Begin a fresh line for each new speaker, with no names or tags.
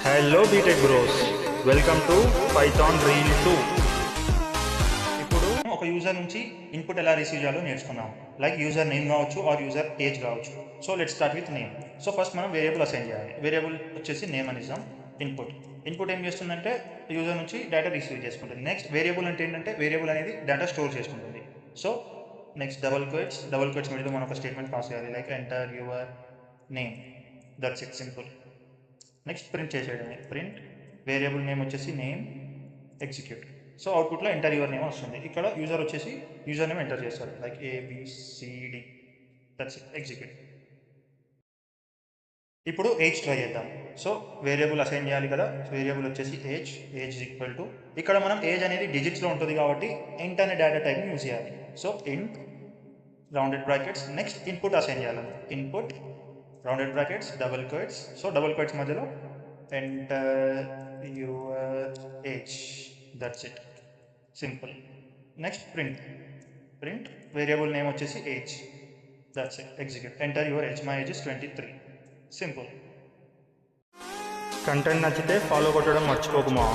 Hello BTech bros, welcome to Python reel 2.
ఇప్పుడు ఒక user నుంచి ఇన్పుట్ ఎలా రిసీవ్ చేయాలో నేర్చుకున్నాం. లైక్ యూజర్ నేమ్ కావచ్చు ఆర్ యూజర్ ఏజ్ కావచ్చు. So let start with name. So first మనం వేరియబుల్ అసైన్ చేయాలి. వేరియబుల్ వచ్చేసి నేమ్ అని ఇద్దాం. ఇన్పుట్ ఏం చేస్తుందంటే యూజర్ నుంచి డేటా రిసీవ్ చేసుకుంటుంది. నెక్స్ట్ వేరియబుల్ అంటే ఏంటంటే వేరియబుల్ అనేది డేటా స్టోర్ చేసుకుంటుంది. సో నెక్స్ట్ డబుల్ క్వెట్స్ మీద మనం ఒక స్టేట్మెంట్ పాస్ చేయాలి. Like enter your name. That's it, simple. Next print చేసేయడమే. ప్రింట్ వేరియబుల్ నేమ్ వచ్చేసి నేమ్ ఎగ్జిక్యూట్. సో అవుట్పుట్లో ఎంటర్ యువర్ నేమ్ వస్తుంది. ఇక్కడ యూజర్ వచ్చేసి యూజర్ నేమ్ ఎంటర్ చేస్తారు. Like ABCD. That's it, execute. ఇప్పుడు ఏజ్ ట్రై చేద్దాం. సో వేరియబుల్ అసైన్ చేయాలి కదా. వేరియబుల్ వచ్చేసి ఏజ్ ఈక్వల్ టు, ఇక్కడ మనం ఏజ్ అనేది డిజిట్స్లో ఉంటుంది కాబట్టి ఇంట్ అనే డేటా టైప్ని యూజ్ చేయాలి. So int rounded brackets. Next input assign చేయాలి. Input rounded brackets double quotes. So double quotes మధ్యలో enter your age. That's it, simple. Next print variable name వచ్చేసి age. That's it, execute. Enter your age. My age is 23. Simple.
Content నచ్చితే follow కొట్టడం మర్చిపోకుమా.